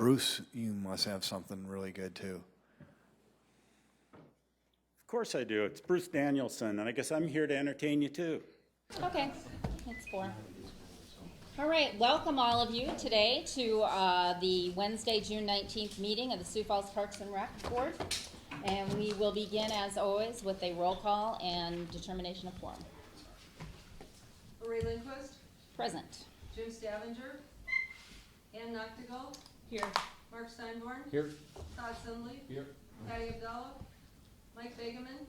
Bruce, you must have something really good too. Of course I do. It's Bruce Danielson, and I guess I'm here to entertain you too. Okay, that's 4. All right, welcome all of you today to the Wednesday, June 19th meeting of the Sioux Falls Parks and Rec Board. And we will begin, as always, with a roll call and determination of quorum. Lori Lindquist, Present. Jim Stavinger, Ann Noctigal, Here. Mark Steinborn, Here. Todd Sundley, Here. Patty Abdallah, Mike Begeman.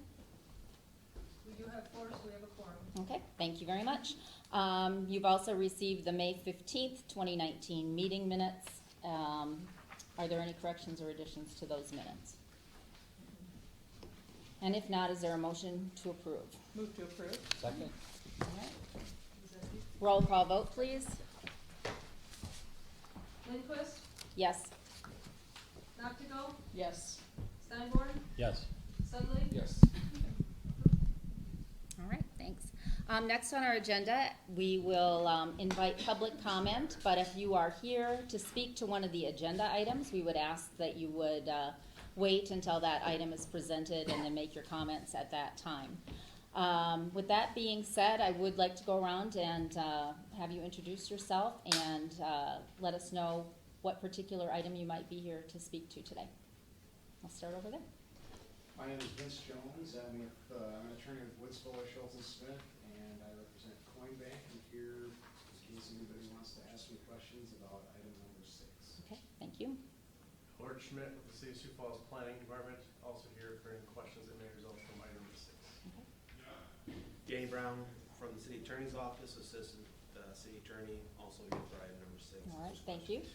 We do have 4, so we have a quorum. Okay, thank you very much. You've also received the May 15th, 2019 meeting minutes. Are there any corrections or additions to those minutes? And if not, is there a motion to approve? Move to approve. Second. All right. Roll call vote, please. Lindquist, Yes. Noctigal, Yes. Steinborn, Yes. Sundley. Yes. All right, thanks. Next on our agenda, we will invite public comment, but if you are here to speak to one of the agenda items, we would ask that you would wait until that item is presented and then make your comments at that time. With that being said, I would like to go around and have you introduce yourself and let us know what particular item you might be here to speak to today. I'll start over there. My name is Vince Jones. I'm an attorney with Woodsville, Schultz & Smith, and I represent Coinbank. I'm here in case anybody wants to ask me questions about item number 6. Okay, thank you. Lord Schmidt with the City of Sioux Falls Planning Department, also here for any questions that may result from item number 6. Okay. Danny Brown from the City Attorney's Office, Assistant City Attorney, also here for item number 6. All right, thank you.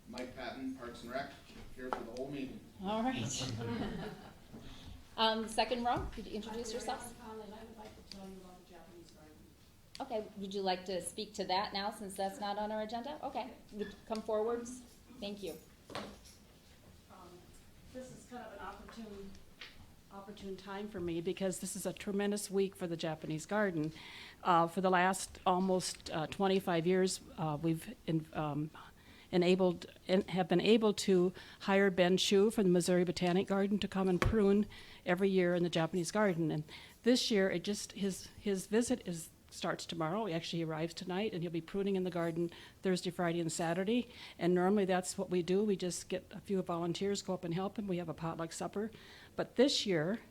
Mike Patton, Parks and Rec, here for the whole meeting. All right. Second row, could you introduce yourself? I would like to tell you about the Japanese garden. Okay, would you like to speak to that now since that's not on our agenda? Okay, would you come forwards? Thank you. This is kind of an opportune time for me because this is a tremendous week for the Japanese garden. For the last almost 25 years, we've have been able to hire Ben Shu from the Missouri Botanic Garden to come and prune every year in the Japanese garden. And this year, his visit starts tomorrow. He arrives tonight, and he'll be pruning in the garden Thursday, Friday, and Saturday. And normally that's what we do. We just get a few volunteers, go up and help him. We have a potluck supper. But this year,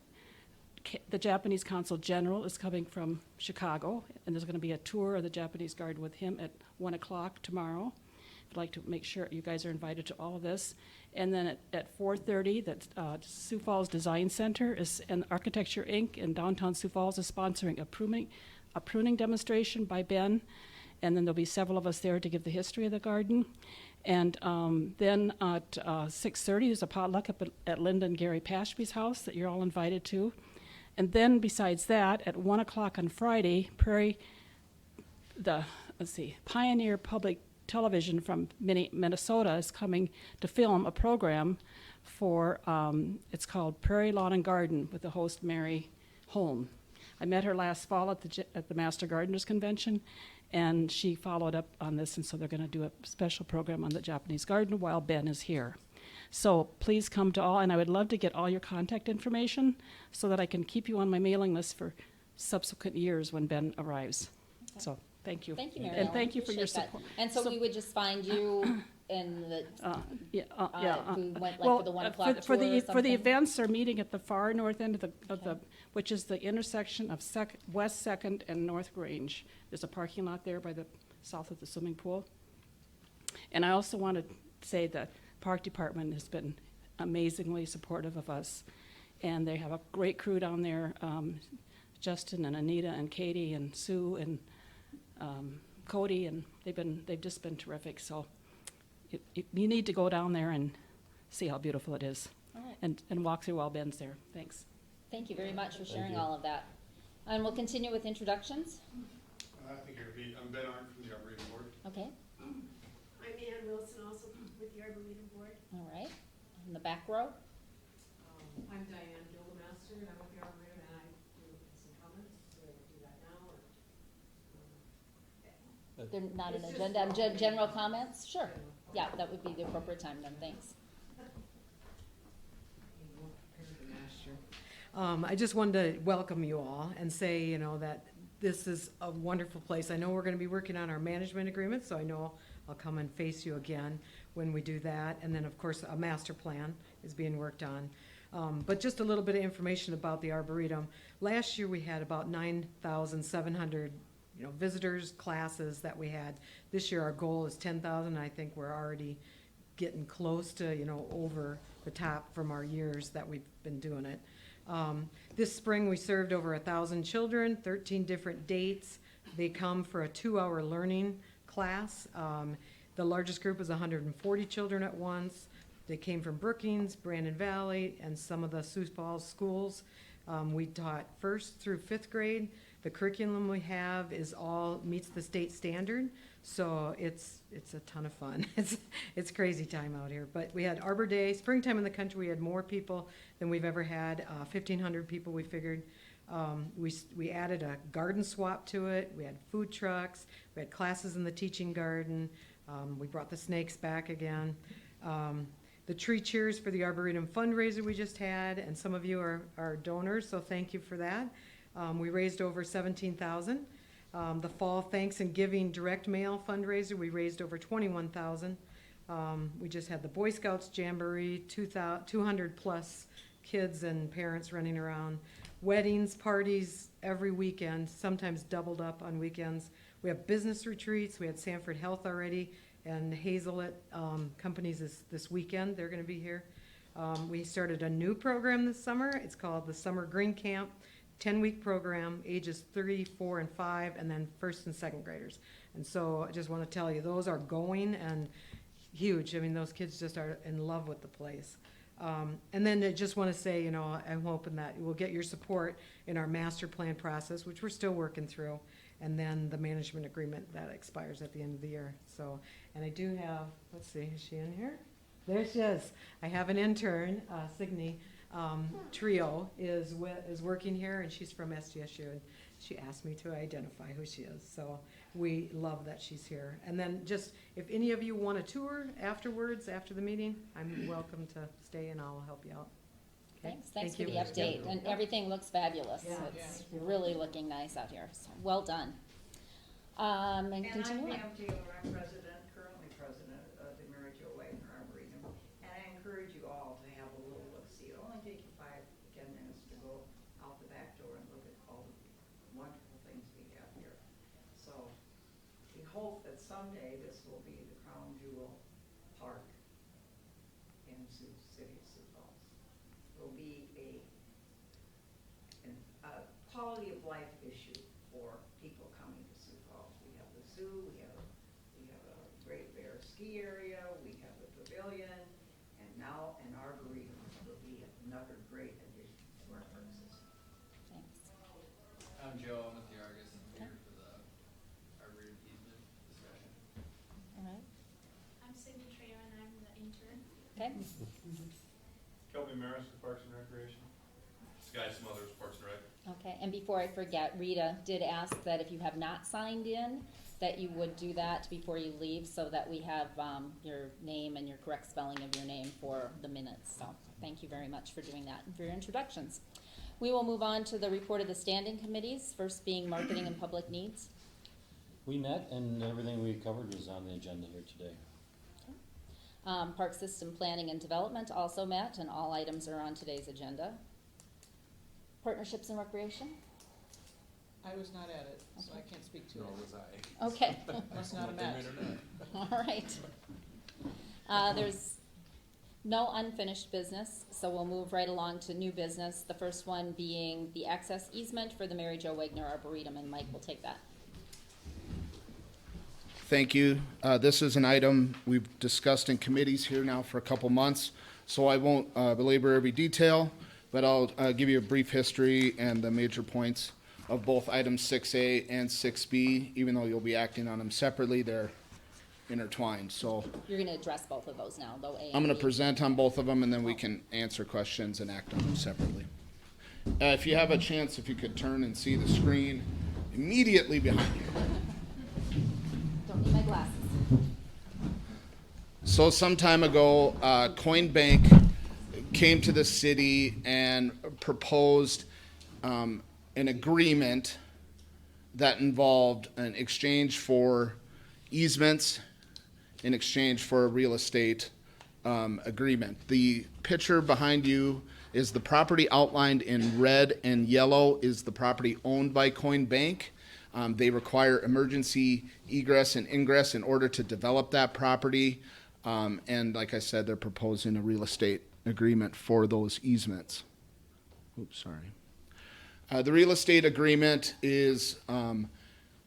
the Japanese Consul General is coming from Chicago, and there's going to be a tour of the Japanese garden with him at 1 o'clock tomorrow. I'd like to make sure you guys are invited to all of this. And then at 4:30, the Sioux Falls Design Center and Architecture Inc. in downtown Sioux Falls is sponsoring a pruning demonstration by Ben. And then there'll be several of us there to give the history of the garden. And then at 6:30, there's a potluck up at Linda and Gary Pashby's house that you're all invited to. And then besides that, at 1 o'clock on Friday, Pioneer Public Television from Minnesota is coming to film a program for, it's called Prairie Lawn and Garden with the host Mary Holm. I met her last fall at the Master Gardeners Convention, and she followed up on this, and so they're going to do a special program on the Japanese garden while Ben is here. So please come to all, and I would love to get all your contact information so that I can keep you on my mailing list for subsequent years when Ben arrives. Okay. So thank you. Thank you, Mary And Ellen. thank you for your Appreciate support. that. And so we would just find you in the, we went well, for the 1 o'clock for tour or the something? events are meeting at the far north end of which is the intersection of West 2nd and North Grange. There's a parking lot there by the south of the swimming pool. And I also want to say the park department has been amazingly supportive of us, and they have a great crew down there. Justin and Anita and Katie and Sue and Cody, and they've just been terrific. So you need to go down there and see how beautiful it is. All right. and walk through while Ben's there. Thanks. Thank you very much for sharing all of that. And we'll continue with introductions. I think I'm Ben Arndt from the Arboretum Board. Okay, I'm Ann Wilson, also with the Arboretum Board. all right. In the back row. I'm Diane Gildemaster, and I'm with the Arboretum, and I do some comments. Do I do that now, or? They're not an It's just agenda, general general comments? Sure. Yeah, that would be the appropriate time then, thanks. I just wanted to welcome you all and say, you know, that this is a wonderful place. I know we're gonna be working on our management agreement, so I know I'll come and face you again when we do that. And then, of course, a master plan is being worked on. But just a little bit of information about the Arboretum. Last year, we had about 9,700, you know, visitors, classes that we had. This year, our goal is 10,000. I think we're already getting close to, you know, over the top from our years that we've been doing it. This spring, we served over 1,000 children, 13 different dates. They come for a 2-hour learning class. The largest group was 140 children at once. They came from Brookings, Brandon Valley, and some of the Sioux Falls schools. We taught 1st through 5th grade. The curriculum we have is all meets the state standard, so it's a ton of fun. It's crazy time out here. But we had Arbor Day, springtime in the country. We had more people than we've ever had. 1,500 people. We figured. We added a garden swap to it. We had food trucks. We had classes in the teaching garden. We brought the snakes back again. The tree cheers for the Arboretum fundraiser we just had, and some of you are donors, so thank you for that. We raised over 17,000. The fall thanks and giving direct mail fundraiser, we raised over 21,000. We just had the Boy Scouts Jamboree, 200 plus kids and parents running around. Weddings, parties every weekend, sometimes doubled up on weekends. We have business retreats. We had Sanford Health already, and Hazelett Companies this weekend. They're going to be here. We started a new program this summer. It's called the Summer Green Camp, 10-week program, ages 3, 4, and 5, and then 1st and 2nd graders. And so I just want to tell you, those are going and huge. I mean, those kids just are in love with the place. And then I just want to say, you know, I'm hoping that we'll get your support in our master plan process, which we're still working through, and then the management agreement that expires at the end of the year. So, and I do have, let's see, is she in here? There she is. I have an intern, Signe Trio is working here, and she's from SDSU, and she asked me to identify who she is. So we love that she's here. And then just, if any of you want a tour afterwards, after the meeting, I'm welcome to stay and I'll help you out. Okay? Thanks for Thank the you. update, and everything looks fabulous. Yeah. It's really looking nice out here, so well done. And And I'm continue on. Pam Taylor, I'm currently president of the Mary Jo Wagner Arboretum, and I encourage you all to have a little look-see. It'll only take you 5 to 10 minutes to go out the back door and look at all the wonderful things we have here. So we hope that someday this will be the crown jewel park in Sioux City, Sioux Falls. It'll be a quality of life issue for people coming to Sioux Falls. We have the zoo, we have a Great Bear ski area, we have the pavilion, and now an arboretum will be another great addition to our park system. Thanks. I'm Joe, I'm with the Argus, I'm here for the Arboretum easement discussion. All right, I'm Cindy Trayer and I'm the intern. okay. Kelby Maris with Parks and Recreation. Sky Smothers, Parks and Rec. Okay, and before I forget, Rita did ask that if you have not signed in, that you would do that before you leave so that we have your name and your correct spelling of your name for the minutes. So thank you very much for doing that and for your introductions. We will move on to the report of the standing committees, first being marketing and public needs. We met and everything we covered was on the agenda here today. Park system planning and development also met, and all items are on today's agenda. Partnerships and recreation? I was not at it, so I can't speak to it. Nor was I. Okay. Must not have met. All right. There's no unfinished business, so we'll move right along to new business. The first one being the access easement for the Mary Jo Wagner Arboretum, and Mike will take that. Thank you. This is an item we've discussed in committees here now for a couple months, so I won't belabor every detail, but I'll give you a brief history and the major points of both items 6A and 6B. Even though you'll be acting on them separately, they're intertwined. So You're going to address both of those now, though. I'm going to present on both of them, and then we can answer questions and act on them separately. If you have a chance, if you could turn and see the screen immediately behind you. Don't need my glasses. So some time ago, Coinbank came to the city and proposed an agreement that involved an exchange for easements in exchange for a real estate agreement. The picture behind you is the property outlined in red and yellow is the property owned by Coinbank. They require emergency egress and ingress in order to develop that property. And like I said, they're proposing a real estate agreement for those easements. Oops, sorry. The real estate agreement is a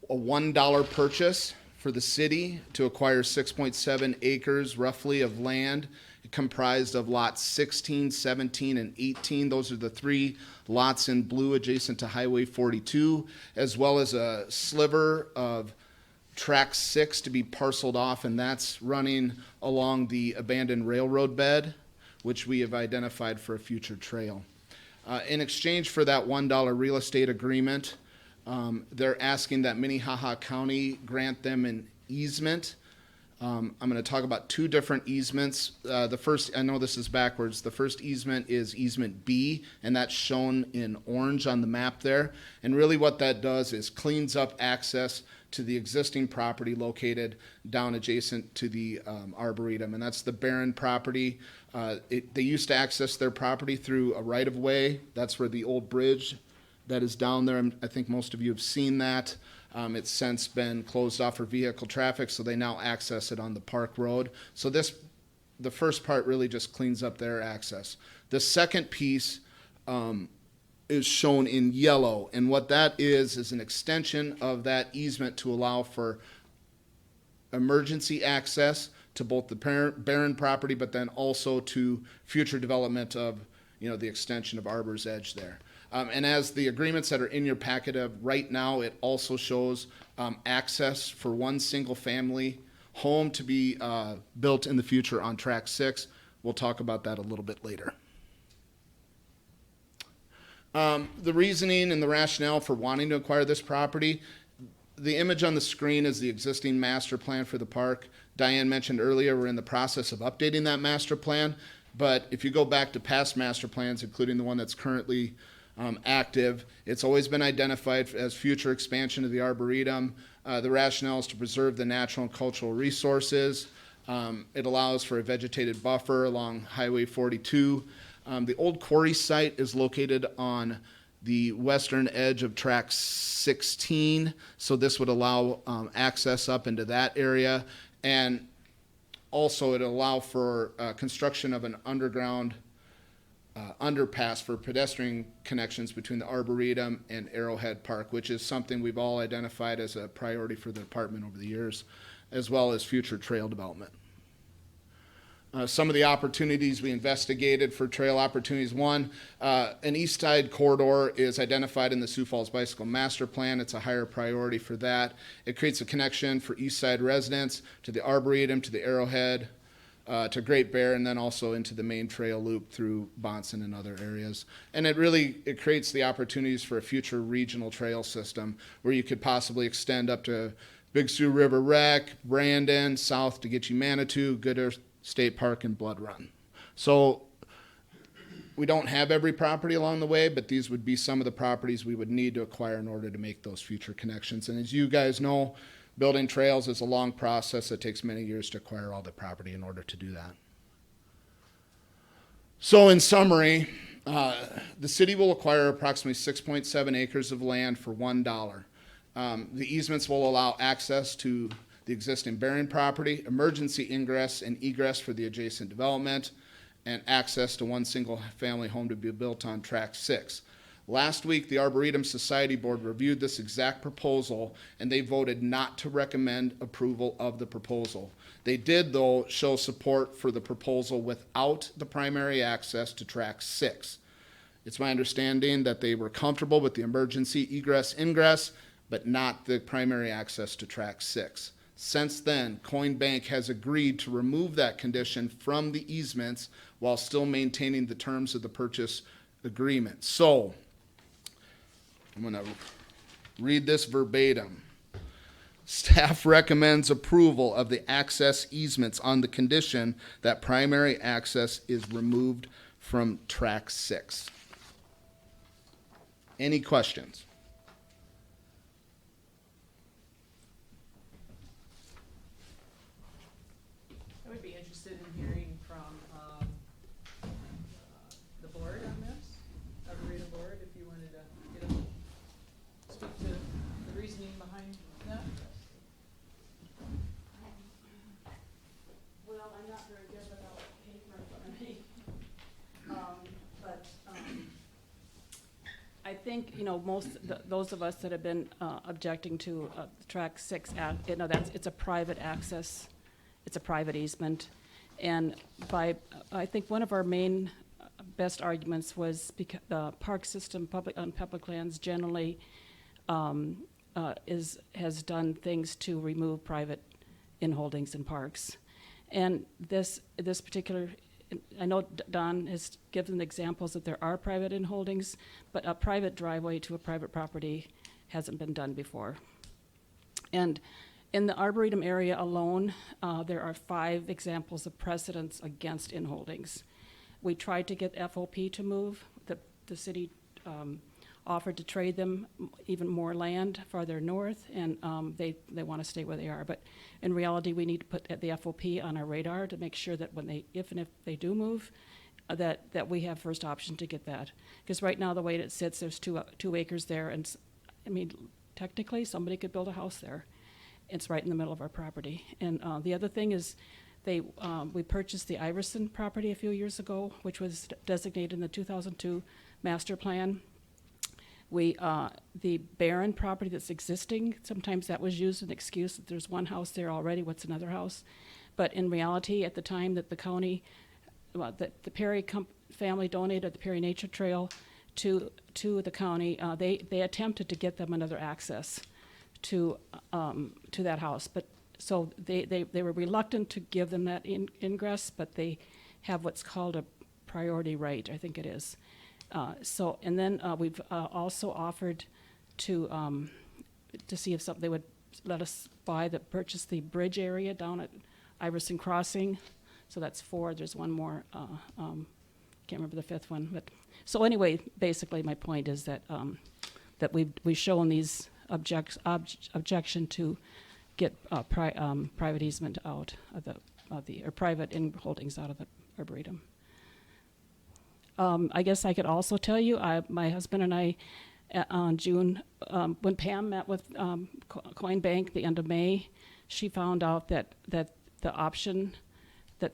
$1 purchase for the city to acquire 6.7 acres roughly of land comprised of lots 16, 17, and 18. Those are the three lots in blue adjacent to Highway 42, as well as a sliver of Track 6 to be parceled off, and that's running along the abandoned railroad bed, which we have identified for a future trail. In exchange for that $1 real estate agreement, they're asking that Minnehaha County grant them an easement. I'm going to talk about two different easements. The first, I know this is backwards, the first easement is easement B, and that's shown in orange on the map there. And really what that does is cleans up access to the existing property located down adjacent to the Arboretum, and that's the Barron property. They used to access their property through a right-of-way. That's where the old bridge that is down there, and I think most of you have seen that. It's since been closed off for vehicle traffic, so they now access it on the Park Road. So the first part really just cleans up their access. The second piece is shown in yellow, and what that is an extension of that easement to allow for emergency access to both the Barron property, but then also to future development of, the extension of Arbor's Edge there. And as the agreements that are in your packet of right now, it also shows access for one single family home to be built in the future on Track 6. We'll talk about that a little bit later. The reasoning and the rationale for wanting to acquire this property, the image on the screen is the existing master plan for the park. Diane mentioned earlier we're in the process of updating that master plan, but if you go back to past master plans, including the one that's currently active, it's always been identified as future expansion of the Arboretum. The rationale is to preserve the natural and cultural resources. It allows for a vegetated buffer along Highway 42. The old quarry site is located on the western edge of Track 16, so this would allow access up into that area, and also it allow for construction of an underground underpass for pedestrian connections between the Arboretum and Arrowhead Park, which is something we've all identified as a priority for the department over the years, as well as future trail development. Some of the opportunities we investigated for trail opportunities. One, an east side corridor is identified in the Sioux Falls Bicycle Master Plan. It's a higher priority for that. It creates a connection for east side residents to the Arboretum, to the Arrowhead, to Great Bear, and then also into the main trail loop through Bonson and other areas. And it creates the opportunities for a future regional trail system where you could possibly extend up to Big Sioux River Rec, Brandon, south to get you Manitou, Good Earth State Park, and Blood Run. So we don't have every property along the way, but these would be some of the properties we would need to acquire in order to make those future connections. And as you guys know, building trails is a long process. It takes many years to acquire all the property in order to do that. So in summary, the city will acquire approximately 6.7 acres of land for $1. The easements will allow access to the existing Barron property, emergency ingress and egress for the adjacent development, and access to one single family home to be built on Track 6. Last week, the Arboretum Society Board reviewed this exact proposal, and they voted not to recommend approval of the proposal. They did, though, show support for the proposal without the primary access to Track 6. It's my understanding that they were comfortable with the emergency egress ingress, but not the primary access to Track 6. Since then, Coinbank has agreed to remove that condition from the easements while still maintaining the terms of the purchase agreement. So, I'm going to read this verbatim. Staff recommends approval of the access easements on the condition that primary access is removed from track 6. Any questions? I would be interested in hearing from the board on this, Arboretum board, if you wanted to get a, speak to the reasoning behind that. Well, I'm not very good without paper in front of me. I think, you know, those of us that have been objecting to track 6, you know, it's a private access. It's a private easement. And I think one of our main best arguments was because the park system on public lands generally has done things to remove private inholdings in parks. And this particular, I know Don has given examples that there are private inholdings, but a private driveway to a private property hasn't been done before. And in the Arboretum area alone, there are 5 examples of precedents against inholdings. We tried to get FOP to move. The city offered to trade them even more land farther north, and they want to stay where they are. But in reality, we need to put the FOP on our radar to make sure that if they do move, that we have first option to get that. Because right now, the way it sits, there's 2 acres there, and I mean, technically, somebody could build a house there. It's right in the middle of our property. And the other thing is, we purchased the Iverson property a few years ago, which was designated in the 2002 master plan. The barren property that's existing, sometimes that was used as an excuse that there's one house there already, what's another house? But in reality, at the time that the county, that the Perry family donated the Perry Nature Trail to the county, they attempted to get them another access to that house. But so they were reluctant to give them that ingress, but they have what's called a priority right, I think it is. And then we've also offered to see if they would let us purchase the bridge area down at Iverson Crossing. So that's 4. There's one more. Can't remember the 5th one. But so anyway, basically my point is that that we've shown these objection to get private easement out of the or private inholdings out of the Arboretum. I guess I could also tell you, my husband and I, on June, when Pam met with Coin Bank the end of May, she found out that the option that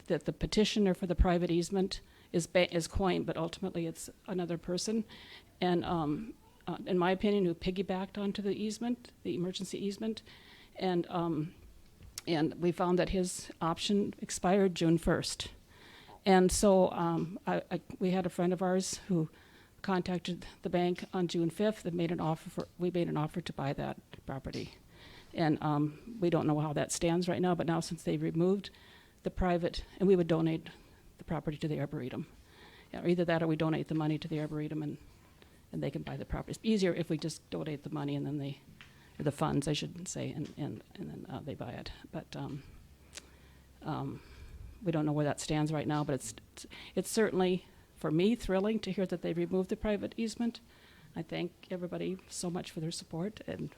the petitioner for the private easement is Coin, but ultimately it's another person, and in my opinion, who piggybacked onto the easement, the emergency easement, and we found that his option expired June 1st. And so we had a friend of ours who contacted the bank on June 5th and we made an offer to buy that property. And we don't know how that stands right now, but now since they've removed the private, and we would donate the property to the Arboretum. Yeah, either that or we donate the money to the Arboretum and they can buy the property. It's easier if we just donate the money and then or the funds, I should say, and then they buy it. But we don't know where that stands right now, but it's certainly, for me, thrilling to hear that they removed the private easement. I thank everybody so much for their support. And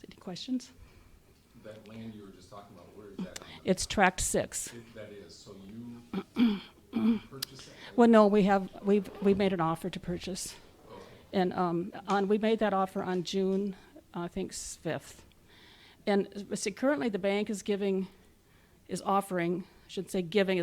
any questions? That land you were just talking about, where is that? It's tract 6. That is, so you purchased that? Well, no, we made an offer to purchase. Okay. And we made that offer on June, I think, 5th. And see, currently the bank is offering, I should say giving,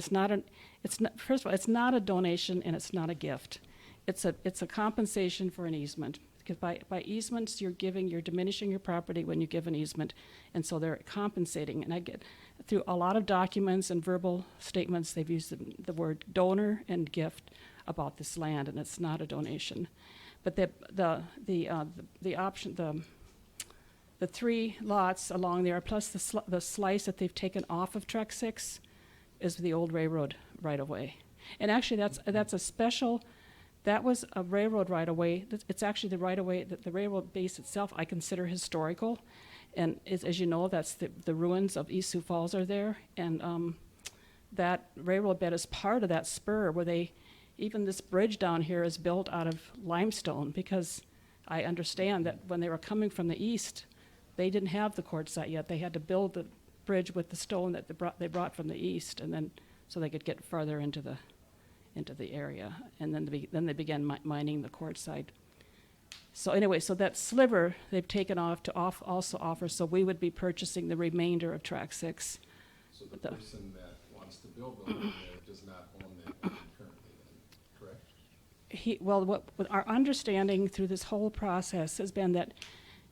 first of all, it's not a donation and it's not a gift. It's a compensation for an easement. Because by easements, you're diminishing your property when you give an easement, and so they're compensating. And I get, through a lot of documents and verbal statements, they've used the word donor and gift about this land, and it's not a donation. But the option, the 3 lots along there, plus the slice that they've taken off of Track 6, is the old railroad right-of-way. And actually, that's a special. That was a railroad right-of-way. It's actually the right-of-way that the railroad base itself I consider historical, And as you know, that's the ruins of East Sioux Falls are there. And that railroad bed is part of that spur where even this bridge down here is built out of limestone, because I understand that when they were coming from the east, they didn't have the quartzite yet. They had to build the bridge with the stone that they brought from the east, and then so they could get farther into the area. And then they began mining the quartzite. So anyway, so that sliver they've taken off to also offer, so we would be purchasing the remainder of Track 6. So the person that wants to build the land there does not own that land currently then, correct? What our understanding through this whole process has been that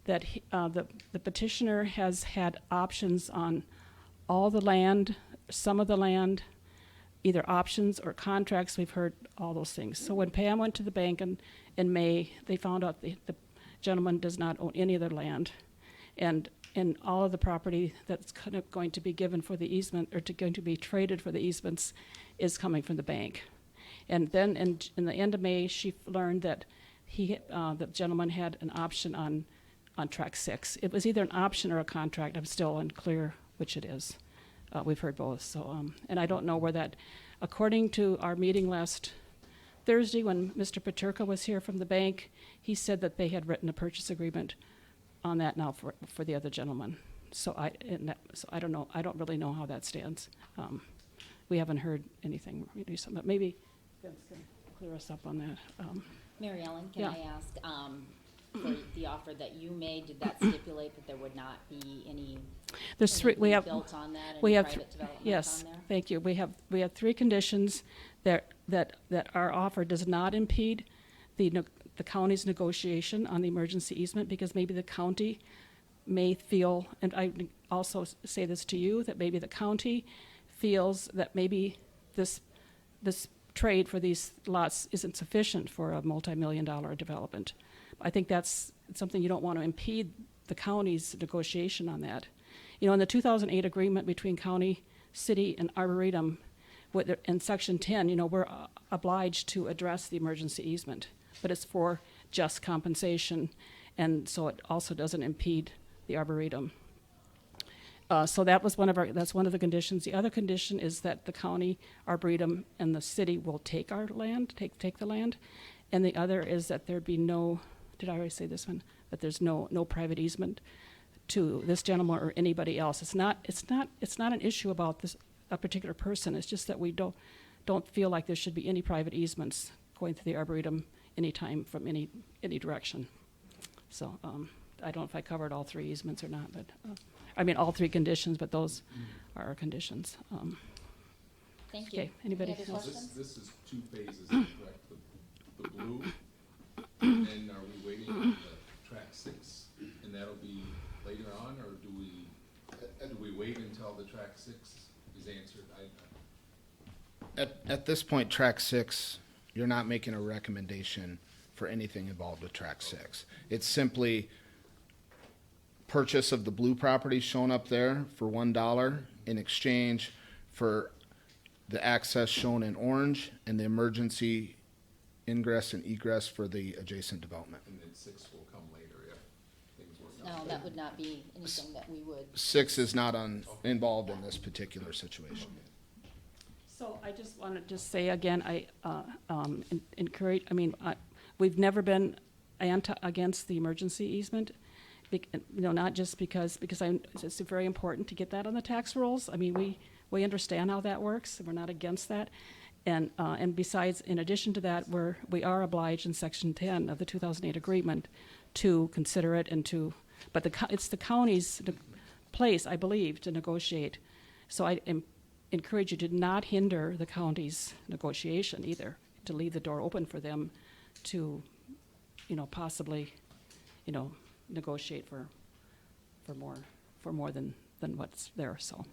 the petitioner has had options on all the land, some of the land, either options or contracts. We've heard all those things. So when Pam went to the bank in May, they found out the gentleman does not own any of their land. And all of the property that's kind of going to be given for the easement, or going to be traded for the easements, is coming from the bank. And then in the end of May, she learned that the gentleman had an option on Track 6. It was either an option or a contract. I'm still unclear which it is. We've heard both. So, and I don't know where that, according to our meeting last Thursday when Mr. Paterka was here from the bank, he said that they had written a purchase agreement on that now for the other gentleman. So I don't know. I don't really know how that stands. We haven't heard anything recently, but maybe Vince can clear us up on that. Mary Ellen, can Yeah. I ask, for the offer that you made, did that stipulate that there would not be any There's three. We have built on that, we any have private development yes. on there? Thank you. We have 3 conditions that our offer does not impede the county's negotiation on the emergency easement, because maybe the county may feel, and I also say this to you, that maybe the county feels that maybe this trade for these lots isn't sufficient for a multi-million-dollar development. I think that's something you don't want to impede the county's negotiation on that. You know, in the 2008 agreement between county, city, and Arboretum, in Section 10, you know, we're obliged to address the emergency easement, but it's for just compensation, and so it also doesn't impede the Arboretum. So that's one of the conditions. The other condition is that the county, Arboretum, and the city will take our land, take the land, and the other is that there be no. Did I already say this one? That there's no private easement to this gentleman or anybody else. It's not an issue about a particular person. It's just that we don't feel like there should be any private easements going through the Arboretum anytime from any direction. So I don't know if I covered all 3 easements or not, but I mean all 3 conditions, but those are our conditions. Thank you. Okay, anybody Any other else? questions? This is 2 phases, correct? The blue, and then are we waiting on the Track 6, and that'll be later on, or do we wait until the Track 6 is answered? At this point, Track 6, you're not making a recommendation for anything involved with Track 6. It's simply purchase of the blue property shown up there for $1 in exchange for the access shown in orange and the emergency ingress and egress for the adjacent development. And then 6 will come later if things work out. No, that would not be anything that we would. 6 is not involved in this particular situation. So I just want to say again, I encourage. I mean, we've never been against the emergency easement. You know, not just because it's very important to get that on the tax rolls. I mean, we understand how that works. We're not against that. And besides, in addition to that, we are obliged in Section 10 of the 2008 agreement to consider it but it's the county's place, I believe, to negotiate. So I encourage you to not hinder the county's negotiation either, to leave the door open for them to, you know, possibly, you know, negotiate for more than what's there. So.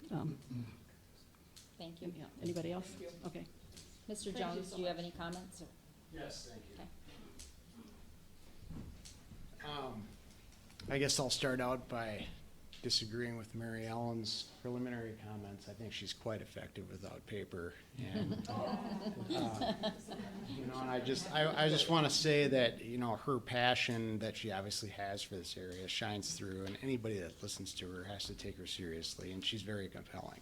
Thank you. Yeah. Anybody else? Okay. Mr. Jones, do you have any comments? Yes, thank you. I guess I'll start out by disagreeing with Mary Ellen's preliminary comments. I think she's quite effective without paper. And, you know, and I just want to say that, you know, her passion that she obviously has for this area shines through, and anybody that listens to her has to take her seriously, and she's very compelling.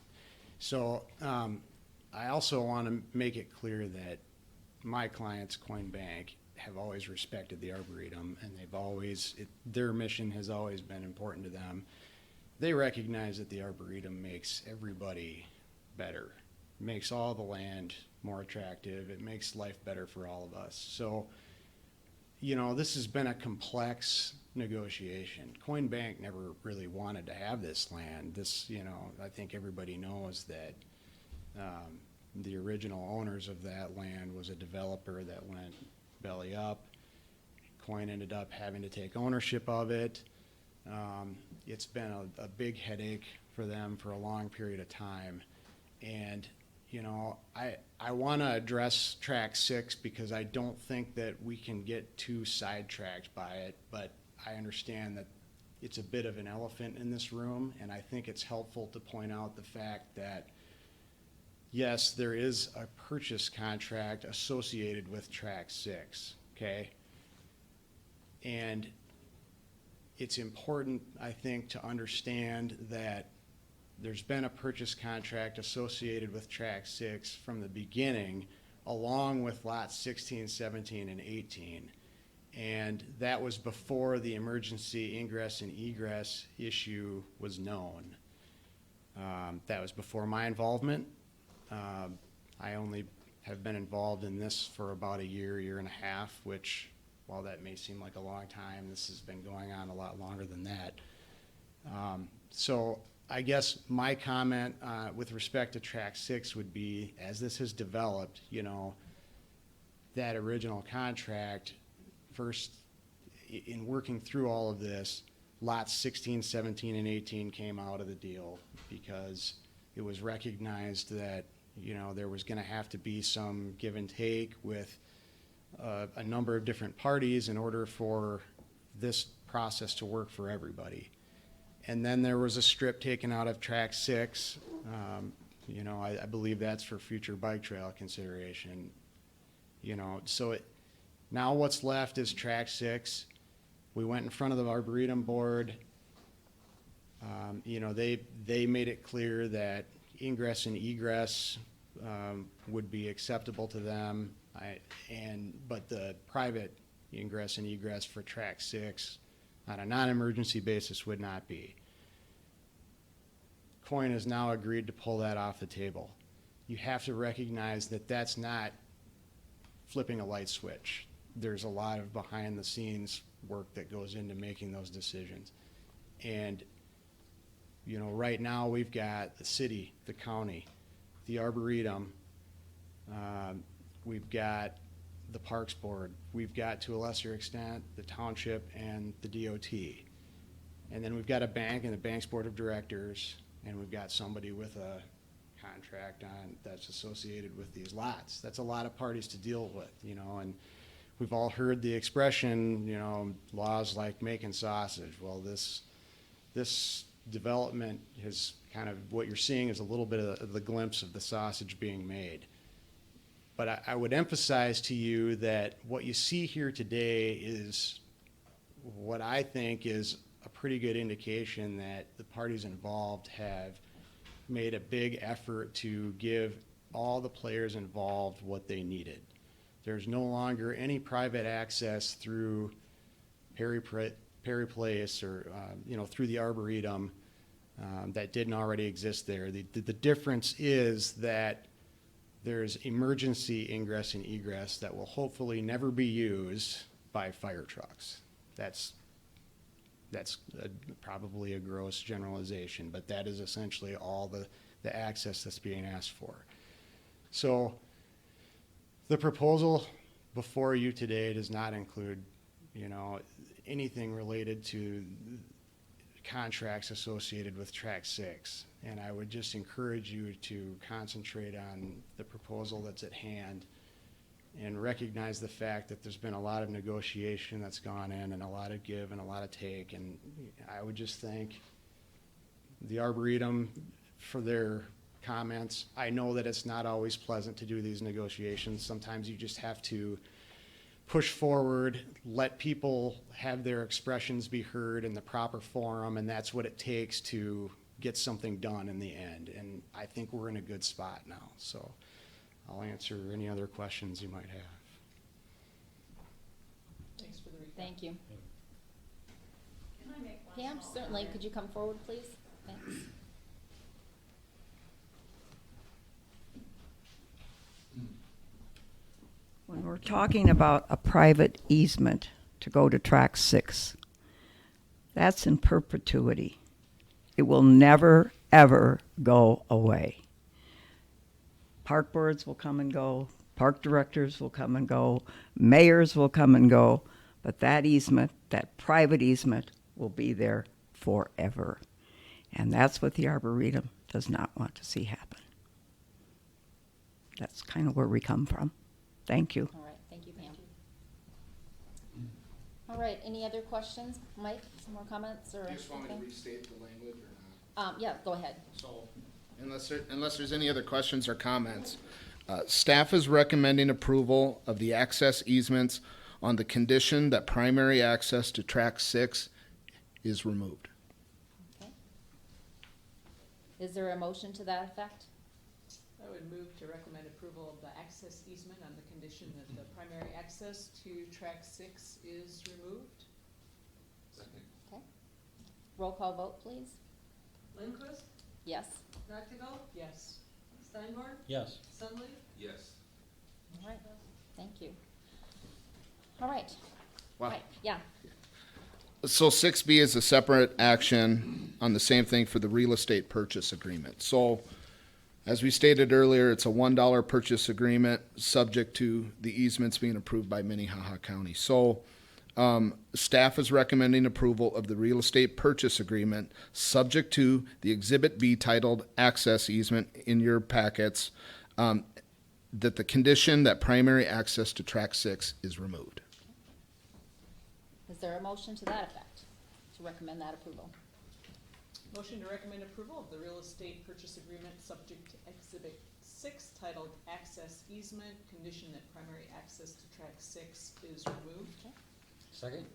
So I also want to make it clear that my clients, Coin Bank, have always respected the Arboretum, and they've always, their mission has always been important to them. They recognize that the Arboretum makes everybody better, makes all the land more attractive, it makes life better for all of us. So, you know, this has been a complex negotiation. Coin Bank never really wanted to have this land. This, you know, I think everybody knows that the original owners of that land was a developer that went belly up. Coin ended up having to take ownership of it. It's been a big headache for them for a long period of time. And, you know, I want to address Track 6 because I don't think that we can get too sidetracked by it, but I understand that it's a bit of an elephant in this room, and I think it's helpful to point out the fact that yes, there is a purchase contract associated with Track 6, okay? And it's important, I think, to understand that there's been a purchase contract associated with Track 6 from the beginning, along with lots 16, 17, and 18. And that was before the emergency ingress and egress issue was known. That was before my involvement. I only have been involved in this for about a year and a half, which, while that may seem like a long time, this has been going on a lot longer than that. So I guess my comment with respect to Track 6 would be, as this has developed, you know, that original contract, first, in working through all of this, lots 16, 17, and 18 came out of the deal because it was recognized that, you know, there was going to have to be some give and take with a number of different parties in order for this process to work for everybody. And then there was a strip taken out of Track 6. You know, I believe that's for future bike trail consideration. You know, so now what's left is Track 6. We went in front of the Arboretum Board. You know, they made it clear that ingress and egress would be acceptable to them, but the private ingress and egress for Track 6 on a non-emergency basis would not be. Coin has now agreed to pull that off the table. You have to recognize that that's not flipping a light switch. There's a lot of behind-the-scenes work that goes into making those decisions. And, you know, right now we've got the city, the county, the Arboretum, we've got the Parks Board, we've got, to a lesser extent, the township and the DOT. And then we've got a bank and the bank's board of directors, and we've got somebody with a contract on that's associated with these lots. That's a lot of parties to deal with, you know, and we've all heard the expression, you know, laws like making sausage. Well, this development has kind of, what you're seeing is a little bit of the glimpse of the sausage being made. But I would emphasize to you that what you see here today is what I think is a pretty good indication that the parties involved have made a big effort to give all the players involved what they needed. There's no longer any private access through Perry Place or you know, through the Arboretum that didn't already exist there. The difference is that there's emergency ingress and egress that will hopefully never be used by fire trucks. That's probably a gross generalization, but that is essentially all the access that's being asked for. So the proposal before you today does not include, you know, anything related to contracts associated with Track 6. And I would just encourage you to concentrate on the proposal that's at hand and recognize the fact that there's been a lot of negotiation that's gone in and a lot of give and a lot of take. And I would just think, the Arboretum for their comments. I know that it's not always pleasant to do these negotiations. Sometimes you just have to push forward, let people have their expressions be heard in the proper forum, and that's what it takes to get something done in the end. And I think we're in a good spot now. So I'll answer any other questions you might have. Thanks for the recap. Thank you. Can I make one Pam, small certainly, comment? could you come forward, please? Thanks. When we're talking about a private easement to go to track 6, that's in perpetuity. It will never, ever go away. Park boards will come and go, park directors will come and go, mayors will come and go, but that easement, that private easement, will be there forever. And that's what the Arboretum does not want to see happen. That's kind of where we come from. Thank you. All right, thank you, Pam. All right, any other questions? Mike, some more comments or Do you just want me to anything? restate the language or not? Yeah, go ahead. So, unless there's any other questions or comments, staff is recommending approval of the access easements on the condition that primary access to track 6 is removed. Okay. Is there a motion to that effect? I would move to recommend approval of the access easement on the condition that the primary access to track 6 is removed. Second. Okay. Roll call vote, please. Lindquist, Yes. Noctigal, Yes. Steinborn, Yes. Sunley, Yes. All right, thank you. All right. Wow. Right, yeah. So 6B is a separate action on the same thing for the real estate purchase agreement. So, as we stated earlier, it's a $1 purchase agreement subject to the easements being approved by Minnehaha County. So, staff is recommending approval of the real estate purchase agreement subject to the Exhibit B titled Access Easement in your packets, that the condition that primary access to track 6 is removed. Is there a motion to that effect, to recommend that approval? Motion to recommend approval of the real estate purchase agreement subject to Exhibit 6 titled Access Easement, condition that primary access to track 6 is removed. Okay. Second?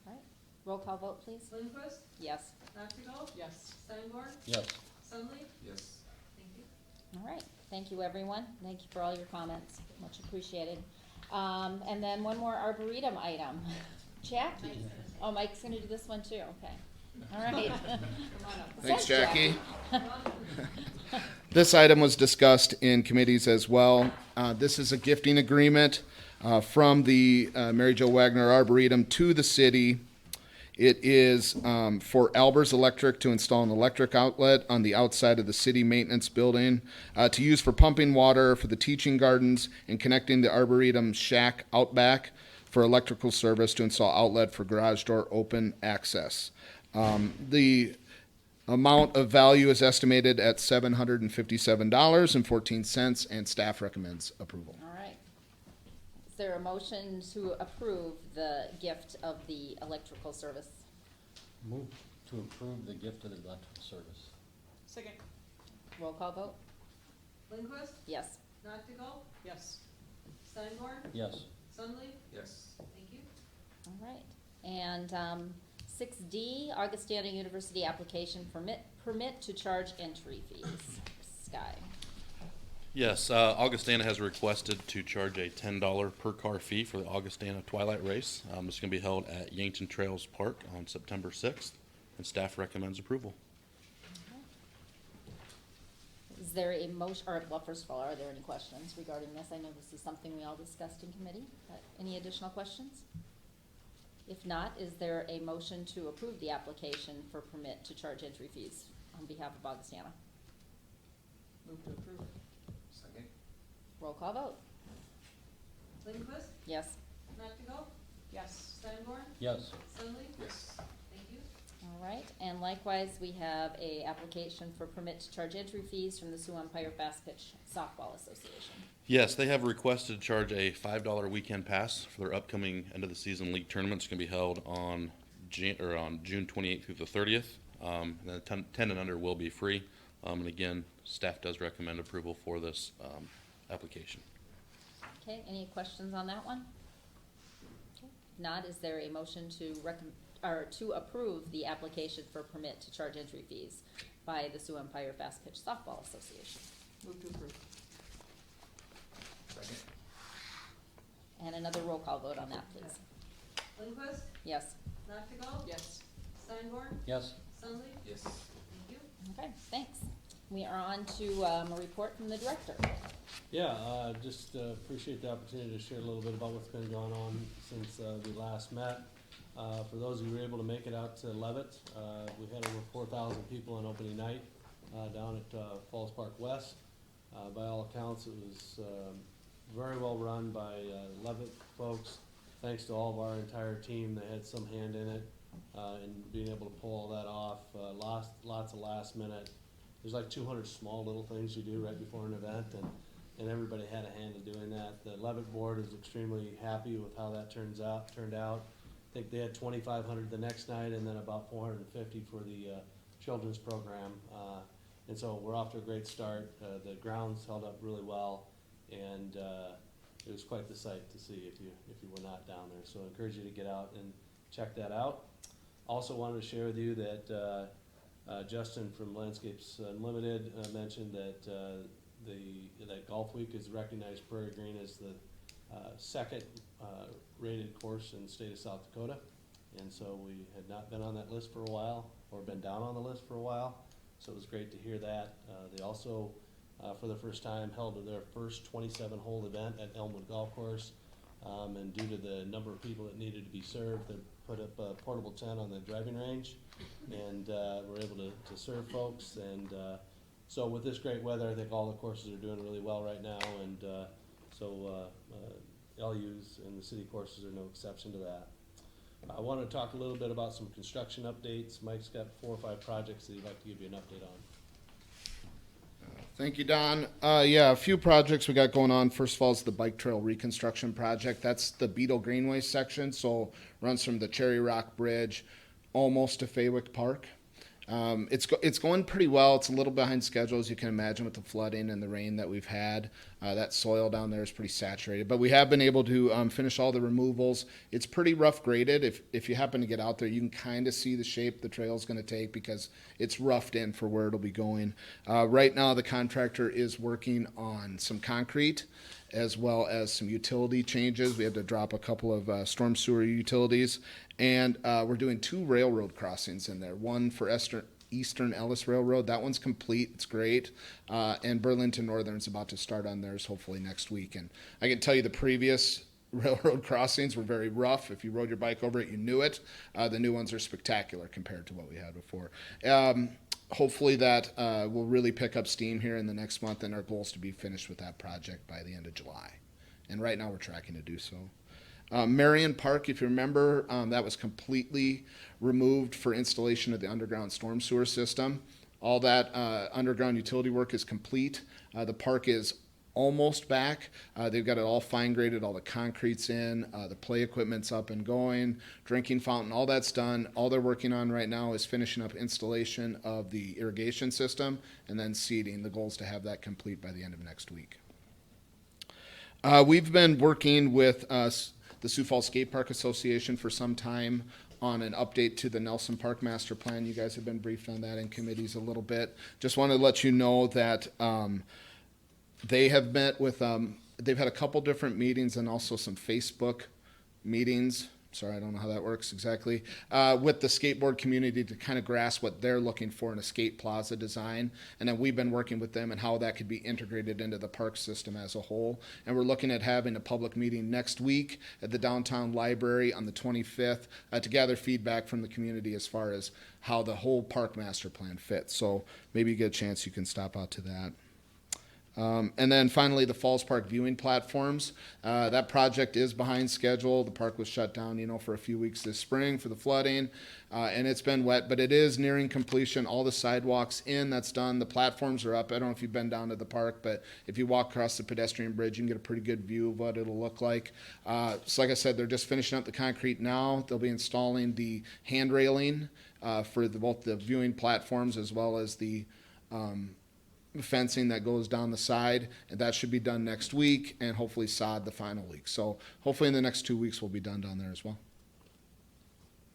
All right, roll call vote, please. Lindquist, Yes. Noctigal, Yes. Steinborn, Yes. Sunley, Yes. thank you. All right, thank you, everyone. Thank you for all your comments, much appreciated. And then one more Arboretum item. Jackie? Oh, Mike's gonna do this one too, okay. All right. Thanks, Thanks, Jackie. This item was discussed in committees as well. This is a gifting agreement from the Mary Jo Wagner Arboretum to the city. It is for Albers Electric to install an electric outlet on the outside of the city maintenance building to use for pumping water for the teaching gardens and connecting the Arboretum shack out back for electrical service to install outlet for garage door open access. The amount of value is estimated at $757.14, and staff recommends approval. All right. Is there a motion to approve the gift of the electrical service? Move to approve the gift of the electrical service. Second. Roll call vote? Lindquist, Yes. Noctigal, Yes. Steinborn, Yes. Sunley, Yes. thank you. All right. And 6D, Augustana University application permit to charge entry fees. Sky. Yes, Augustana has requested to charge a $10 per car fee for the Augustana Twilight Race. It's going to be held at Yankton Trails Park on September 6th, and staff recommends approval. Is there a motion, or, well, first of all, are there any questions regarding this? I know this is something we all discussed in committee, but any additional questions? If not, is there a motion to approve the application for permit to charge entry fees on behalf of Augustana? Move to approve. Second. Roll call vote? Lindquist, Yes. Noctigal, Yes. Steinborn, Yes. Sunley, Yes. thank you. All right, and likewise, we have a application for permit to charge entry fees from the Sioux Empire Fast Pitch Softball Association. Yes, they have requested to charge a $5 weekend pass for their upcoming end of the season league tournament. It's going to be held on June 28th through the 30th. And then 10 and under will be free. And again, staff does recommend approval for this application. Okay, any questions on that one? Okay. If not, is there a motion to approve the application for permit to charge entry fees by the Sioux Empire Fast Pitch Softball Association? Move to approve. Second. And another roll call vote on that, please. Lindquist, Yes. Nachtigal, Yes. Steinborn, Yes. Sunday, Yes. thank you. Okay, thanks. We are on to a report from the director. Yeah, just appreciate the opportunity to share a little bit about what's been going on since we last met. For those of you who were able to make it out to Levitt, we had over 4,000 people on opening night down at Falls Park West. By all accounts, it was very well run by Levitt folks. Thanks to all of our entire team, they had some hand in it and being able to pull all that off. Lots of last minute. There's like 200 small little things you do right before an event, and everybody had a hand in doing that. The Levitt board is extremely happy with how that turned out. I think they had 2,500 the next night, and then about 450 for the children's program. And so we're off to a great start. The grounds held up really well, and it was quite the sight to see if you were not down there. So I encourage you to get out and check that out. Also wanted to share with you that Justin from Landscapes Unlimited mentioned that that Golf Week has recognized Prairie Green as the second rated course in the state of South Dakota. And so we had not been on that list for a while, or been down on the list for a while. So it was great to hear that. They also, for the first time, held their first 27-hole event at Elmwood Golf Course. And due to the number of people that needed to be served, they put up a portable tent on the driving range, and were able to serve folks. And so with this great weather, I think all the courses are doing really well right now. And so LUs and the city courses are no exception to that. I want to talk a little bit about some construction updates. Mike's got 4 or 5 projects that he'd like to give you an update on. Thank you, Don. Yeah, a few projects we got going on. First of all is the bike trail reconstruction project. That's the Beetle Greenway section, so runs from the Cherry Rock Bridge almost to Faywick Park. It's going pretty well. It's a little behind schedule, as you can imagine, with the flooding and the rain that we've had. That soil down there is pretty saturated, but we have been able to finish all the removals. It's pretty rough graded. If you happen to get out there, you can kind of see the shape the trail is going to take because it's roughed in for where it'll be going. Right now, the contractor is working on some concrete as well as some utility changes. We had to drop a couple of storm sewer utilities, and we're doing 2 railroad crossings in there. One for Eastern Ellis Railroad. That one's complete. It's great. And Burlington Northern's about to start on theirs hopefully next week. And I can tell you the previous railroad crossings were very rough. If you rode your bike over it, you knew it. The new ones are spectacular compared to what we had before. Hopefully that will really pick up steam here in the next month, and our goal is to be finished with that project by the end of July. And right now we're tracking to do so. Marion Park, if you remember, that was completely removed for installation of the underground storm sewer system. All that underground utility work is complete. The park is almost back. They've got it all fine graded, all the concrete's in, the play equipment's up and going, drinking fountain, all that's done. All they're working on right now is finishing up installation of the irrigation system and then seeding. The goal is to have that complete by the end of next week. We've been working with the Sioux Falls Skate Park Association for some time on an update to the Nelson Park Master Plan. You guys have been briefed on that in committees a little bit. Just want to let you know that they have met with, they've had a couple different meetings and also some Facebook meetings. Sorry, I don't know how that works exactly, with the skateboard community to kind of grasp what they're looking for in a skate plaza design. And then we've been working with them and how that could be integrated into the park system as a whole. And we're looking at having a public meeting next week at the downtown library on the 25th to gather feedback from the community as far as how the whole park master plan fits. So maybe you get a chance, you can stop out to that. And then finally, the Falls Park viewing platforms. That project is behind schedule. The park was shut down, for a few weeks this spring for the flooding, and it's been wet, but it is nearing completion. All the sidewalks in, that's done. The platforms are up. I don't know if you've been down to the park, but if you walk across the pedestrian bridge, you can get a pretty good view of what it'll look like. So like I said, they're just finishing up the concrete now. They'll be installing the hand railing for both the viewing platforms as well as the fencing that goes down the side, and that should be done next week, and hopefully sod the final week. So hopefully in the next 2 weeks we'll be done down there as well.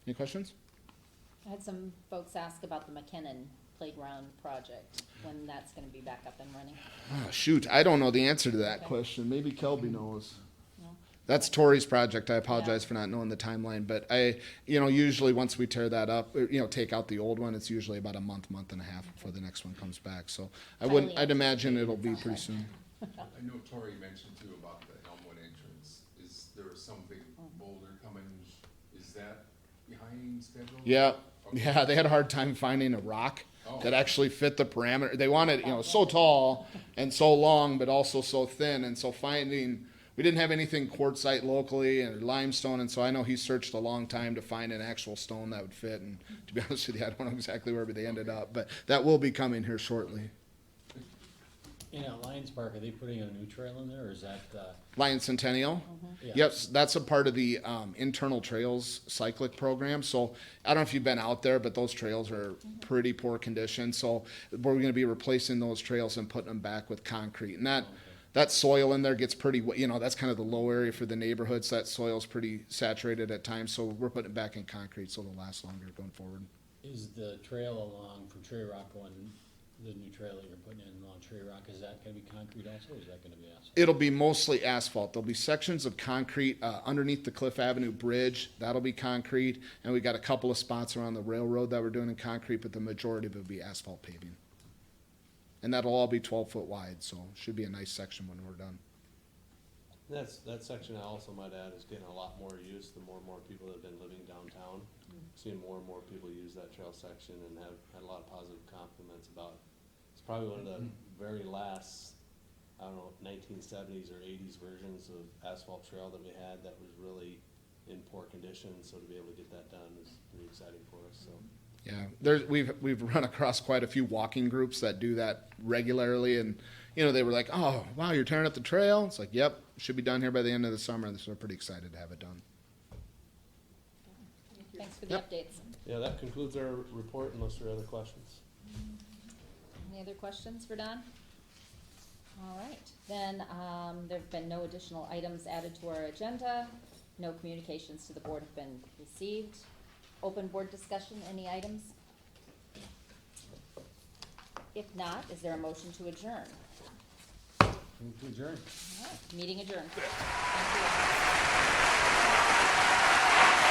Any questions? I had some folks ask about the McKinnon Playground project, when that's gonna be back up and running. Oh, shoot, I don't know the answer to that question. Maybe Kelby knows. That's Tori's project. I apologize for not knowing the timeline, but usually once we tear that up, take out the old one, it's usually about a month and a half before the next one comes back. So I'd imagine it'll be pretty soon. I know Tori mentioned too about the Elmwood entrance. Is there some big boulder coming? Is that behind schedule? Yeah, they had a hard time finding a rock that actually fit the parameter. They wanted, so tall and so long, but also so thin, and so we didn't have anything quartzite locally and limestone, and so I know he searched a long time to find an actual stone that would fit, and to be honest with you, I don't know exactly where they ended up, but that will be coming here shortly. Lions Park, are they putting a new trail in there, or is that, Lion Centennial? Yeah. Yes, that's a part of the internal trails cyclic program. So I don't know if you've been out there, but those trails are pretty poor condition. So we're going to be replacing those trails and putting them back with concrete. And that soil in there gets pretty, that's kind of the low area for the neighborhoods. That soil's pretty saturated at times. So we're putting it back in concrete so they'll last longer going forward. is the trail along from Tree Rock going, the new trail that you're putting in along Tree Rock, is that gonna be concrete also, or is that gonna be asphalt? It'll be mostly asphalt. There'll be sections of concrete underneath the Cliff Avenue Bridge. That'll be concrete. And we got a couple of spots around the railroad that we're doing in concrete, but the majority of it will be asphalt paving. And that'll all be 12-foot wide, so should be a nice section when we're done. That section I also might add is getting a lot more use, the more and more people that have been living downtown. Seeing more and more people use that trail section and have had a lot of positive compliments about it. It's probably one of the very last, 1970s or 80s versions of asphalt trail that we had that was really in poor condition, so to be able to get that done is pretty exciting for us, so. Yeah, we've run across quite a few walking groups that do that regularly, and they were like, "Oh, wow, you're tearing up the trail." It's like, "Yep, should be done here by the end of the summer." So we're pretty excited to have it done. Thanks for the updates. Yeah, that concludes our report unless there are other questions. Any other questions for Don? All right, then there've been no additional items added to our agenda. No communications to the board have been received. Open board discussion, any items? If not, is there a motion to adjourn? Move to adjourn. All right, meeting adjourned. Thank you.